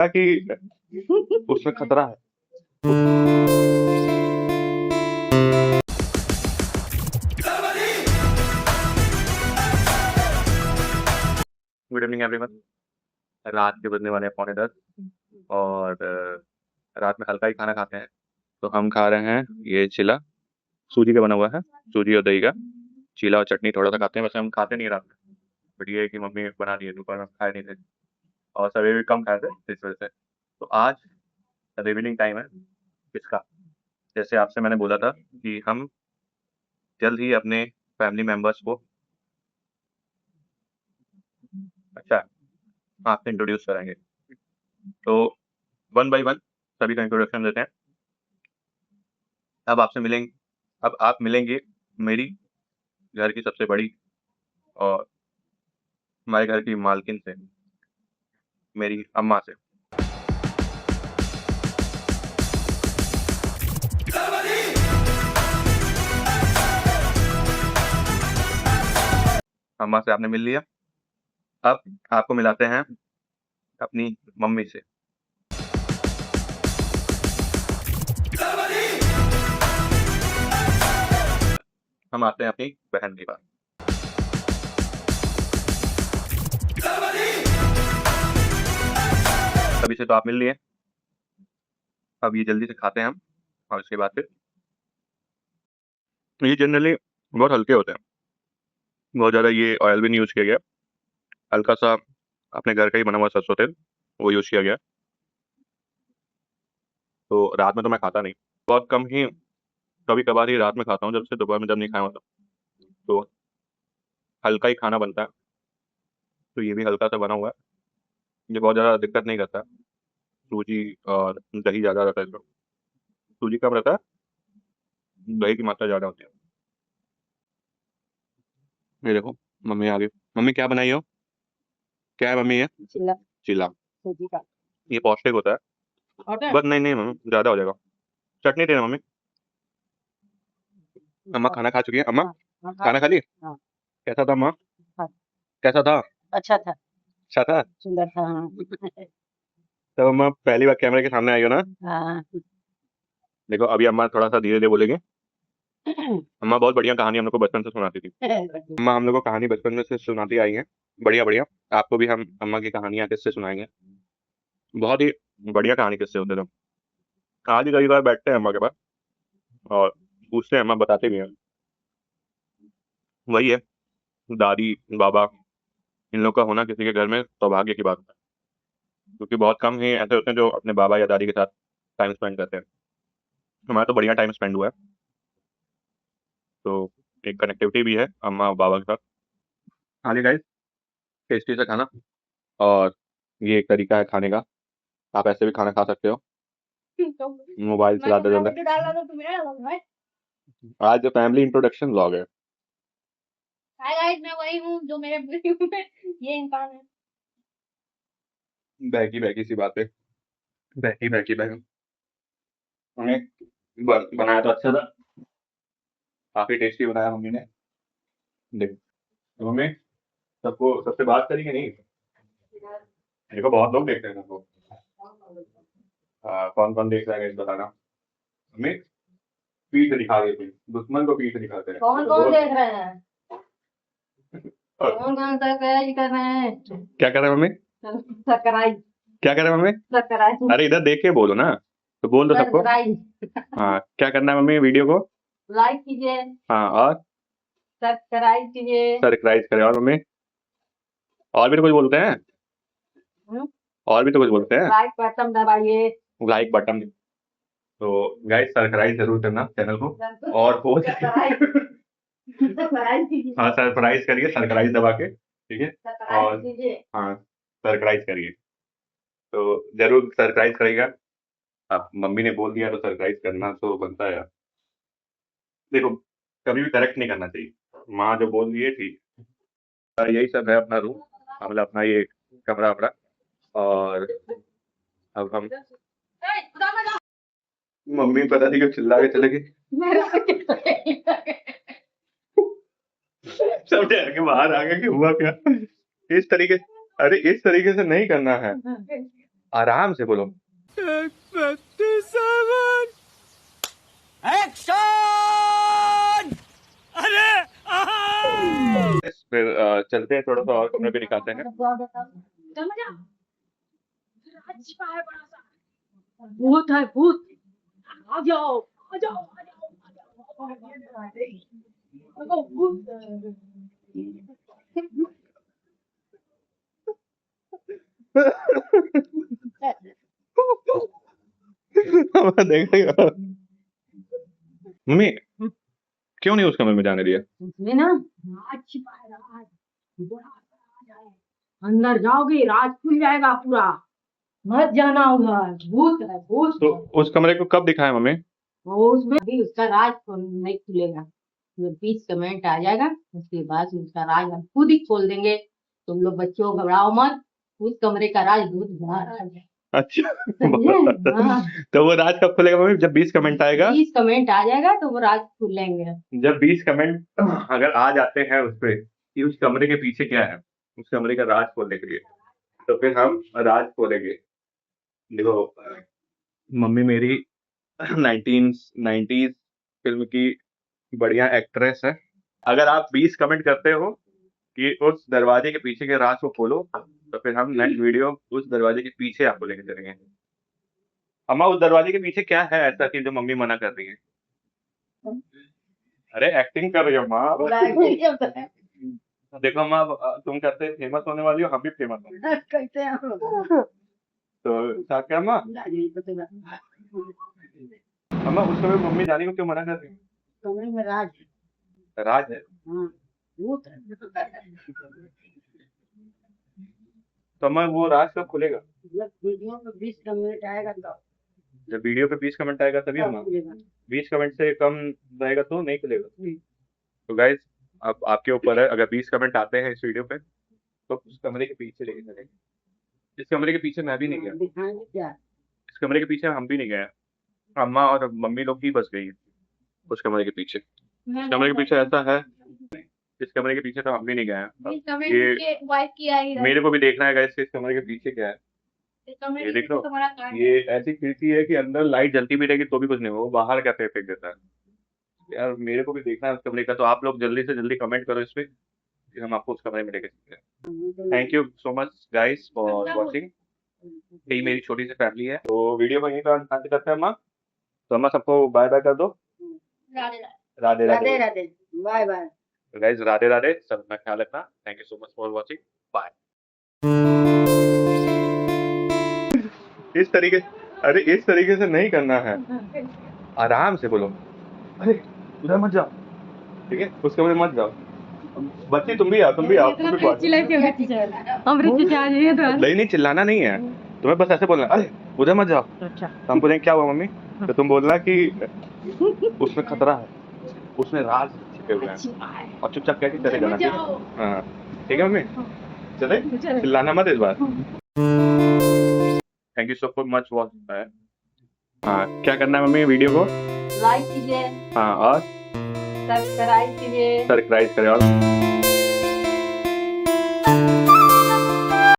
कि उसमें खतरा है। Good evening everyone. रात के बजने वाले हैं 9:45 और रात में हल्का ही खाना खाते हैं। तो हम खा रहे हैं ये चीला, सूजी का बना हुआ है, सूजी और दही का चीला और चटनी थोड़ा सा खाते हैं। वैसे हम खाते नहीं रात में, बट ये है कि मम्मी बना दी है, दोपहर में खाए नहीं थे और सवेरे भी कम खाए थे इस वजह से। तो आज इवनिंग टाइम है इसका, जैसे आपसे मैंने बोला था कि हम जल्द ही अपने फैमिली मेंबर्स को आपसे इंट्रोड्यूस कराएंगे। तो 1 बाय 1 सभी का इंट्रोडक्शन देते हैं। अब आप मिलेंगे मेरी घर की सबसे बड़ी और हमारे घर की मालकिन से, मेरी अम्मा से। अम्मा से आपने मिल लिया, अब आपको मिलाते हैं अपनी मम्मी से। हम आते हैं अपनी बहन के पास। अभी से तो आप मिल लिए, अब ये जल्दी से खाते हैं हम और उसके बाद फिर ये जनरली बहुत हल्के होते हैं, बहुत ज़्यादा ये ऑयल भी नहीं यूज़ किया गया, हल्का सा अपने घर का ही बना हुआ सरसों तेल वो यूज़ किया गया। तो रात में तो मैं खाता नहीं, बहुत कम ही कभी कभार ही रात में खाता हूँ, जब से दोपहर में जब नहीं खाया होता तो हल्का ही खाना बनता है। तो ये भी हल्का सा बना हुआ है, ये बहुत ज़्यादा दिक्कत नहीं करता। सूजी और दही ज़्यादा रहता है इसमें, सूजी कम रहता है, दही की मात्रा ज़्यादा होती है। ये देखो मम्मी आ गई। मम्मी क्या बनाई हो? क्या है मम्मी? ये चिल्ला चीला, सूजी का ये पौष्टिक होता है, ऑर्डर बस नहीं नहीं मम्मी ज़्यादा हो जाएगा। चटनी देना मम्मी। अम्मा खाना खा चुकी है। अम्मा खाना खा ली? हाँ। कैसा था अम्मा? हाँ। कैसा था? अच्छा था, अच्छा था। सुंदर था। हाँ। तब अम्मा पहली बार कैमरे के सामने आई हो ना? हाँ। देखो अभी अम्मा थोड़ा सा धीरे धीरे बोलेंगे। अम्मा बहुत बढ़िया कहानी हम लोग को बचपन से सुनाती थी। अम्मा हम लोग को कहानी बचपन में से सुनाती आई हैं, बढ़िया बढ़िया। आपको भी हम अम्मा की कहानियां किससे सुनाएंगे, बहुत ही बढ़िया कहानी किससे होते थे। आज ही कई बार बैठते हैं अम्मा के पास और पूछते हैं, अम्मा बताते भी हैं। वही है, दादी बाबा इन लोग का होना किसी के घर में सौभाग्य की बात है, क्योंकि बहुत कम ही ऐसे होते हैं जो अपने बाबा या दादी के साथ टाइम स्पेंड करते हैं। हमारा तो बढ़िया टाइम स्पेंड हुआ है, तो एक कनेक्टिविटी भी है अम्मा और बाबा के साथ। हाँ जी गाइस, टेस्टी सा खाना, और ये एक तरीका है खाने का, आप ऐसे भी खाना खा सकते हो मोबाइल चलाते चलाते। आज फैमिली इंट्रोडक्शन व्लॉग है। हाय गाइस, मैं वही हूँ जो मेरे वीडियो में ये इंसान है। बहकी बहकी सी बातें, बहकी बहकी बहन। हमें बनाया तो अच्छा था, काफी टेस्टी बनाया मम्मी ने। देखो तो मम्मी सबको सबसे बात करी कि नहीं? देखो बहुत लोग देखते हैं सबको। कौन कौन देख रहा है guys, बताना। मम्मी पीठ दिखा रही थी, दुश्मन को पीठ दिखाते हैं। कौन कौन देख रहे हैं? कौन कौन सब्सक्राइब कर रहे हैं? क्या कर रहे हैं मम्मी? सब्सक्राइब क्या कर रहे हैं मम्मी? सब्सक्राइब अरे इधर देख के बोलो ना, तो बोल दो सबको। हाँ क्या करना है मम्मी? वीडियो को लाइक कीजिए, हाँ और सब्सक्राइब कीजिए। सरप्राइज करें। और मम्मी और भी तो कुछ बोलते हैं, और भी तो कुछ बोलते हैं। लाइक बटन दबाइए, लाइक बटन। तो गाइस सब्सक्राइब जरूर करना चैनल को, और हो हाँ सरप्राइज करिए, सरप्राइज दबा के, ठीक है। और हाँ सरप्राइज करिए, तो जरूर सरप्राइज करेगा। अब मम्मी ने बोल दिया तो सरप्राइज करना तो बनता है यार। देखो कभी भी करेक्ट नहीं करना चाहिए, माँ जो बोल दिए ठीक। यही सब है अपना रूम, मतलब अपना ये कमरा अपना। और अब हम मम्मी पता नहीं क्यों चिल्ला के चले गए, सब डर के बाहर आ गए कि हुआ क्या। इस तरीके, अरे इस तरीके से नहीं करना है। आराम से बोलो। फिर चलते हैं, थोड़ा सा और कमरे पे दिखाते हैं। चल मजा राज छिपा है बड़ा सा भूत है भूत आ जाओ आ जाओ आ जाओ आ जाओ भूत देखेगा मम्मी, क्यों नहीं उस कमरे में जाने दिया? उसमें ना राज छिपा है राज बड़ा सा राज है अंदर जाओगे राज खुल जाएगा पूरा मत जाना उधर भूत है भूत तो उस कमरे को कब दिखाया मम्मी? वो उसमें अभी उसका राज नहीं खुलेगा जब 20 कमेंट आ जाएगा उसके बाद उसका राज हम खुद ही खोल देंगे तुम लोग बच्चों घबराओ मत उस कमरे का राज बहुत बड़ा राज है अच्छा समझे? हाँ। तो वो राज कब खुलेगा मम्मी? जब 20 कमेंट आएगा। 20 कमेंट आ जाएगा तो वो राज खुलेंगे जब 20 कमेंट अगर आ जाते हैं उस पे कि उस कमरे के पीछे क्या है, उस कमरे का राज खोलने के लिए, तो फिर हम राज खोलेंगे। देखो मम्मी मेरी 1990s फिल्म की बढ़िया एक्ट्रेस है। अगर आप 20 कमेंट करते हो कि उस दरवाजे के पीछे के राज को खोलो, तो फिर हम नेक्स्ट वीडियो उस दरवाजे के पीछे आपको लेके चलेंगे। अम्मा उस दरवाजे के पीछे क्या है ऐसा कि जो मम्मी मना कर रही है? अरे एक्टिंग कर रही हो अम्मा। देखो अम्मा, तुम कहते हैं फेमस होने वाली हो, हम भी फेमस हो। कैसे तो क्या क्या अम्मा? अम्मा उस समय मम्मी जाने को क्यों मना कर रही है? कमरे में राज राज है। हाँ भूत है तो अम्मा वो राज कब खुलेगा? जब वीडियो में 20 कमेंट आएगा तब जब वीडियो पे 20 कमेंट आएगा तभी अम्मा। 20 कमेंट से कम रहेगा तो नहीं खुलेगा। तो गाइज अब आपके ऊपर है, अगर 20 कमेंट आते हैं इस वीडियो पे तो उस कमरे के पीछे लेके चलेंगे। इस कमरे के पीछे मैं भी नहीं गया, दिखाएंगे क्या इस कमरे के पीछे हम भी नहीं गए। अम्मा और मम्मी लोग ही बस गई है उस कमरे के पीछे। इस कमरे के पीछे ऐसा है, इस कमरे के पीछे तो हम भी नहीं गए। ये मेरे को भी देखना है गाइस, इस कमरे के पीछे क्या है। ये देख लो, ये ऐसी खिड़की है कि अंदर लाइट जलती भी रहेगी तो भी कुछ नहीं होगा, वो बाहर कैसे फेंक देता है यार। मेरे को भी देखना है उस कमरे का, तो आप लोग जल्दी से जल्दी कमेंट करो इस पे, फिर हम आपको उस कमरे में लेके चलते हैं। Thank you so much guys for watching. यही मेरी छोटी सी फैमिली है, तो वीडियो को यहीं पर अंत करते हैं अम्मा। तो अम्मा सबको बाय बाय कर दो। Radhe Radhe Radhe bye bye guys, Radhe Radhe, सब अपना ख्याल रखना। Thank you so much for watching, bye. इस तरीके, अरे इस तरीके से नहीं करना है, आराम से बोलो। अरे उधर मत जाओ, ठीक है, उस कमरे में मत जाओ। बच्ची तुम भी आओ, तुम भी आओ, तुम भी नहीं चिल्लाना नहीं है तुम्हें, बस ऐसे बोलना अरे उधर मत जाओ। तो हम बोलेंगे क्या हुआ मम्मी, तो तुम बोलना कि उसमें खतरा है, उसमें राज छिपे हुए हैं, और चुपचाप कह के चले जाना। हाँ ठीक है मम्मी, चले, चिल्लाना मत इस बार। Thank you so much watch. हाँ क्या करना है मम्मी, वीडियो को लाइक कीजिए हाँ और सब्सक्राइब कीजिए सब्सक्राइब करें और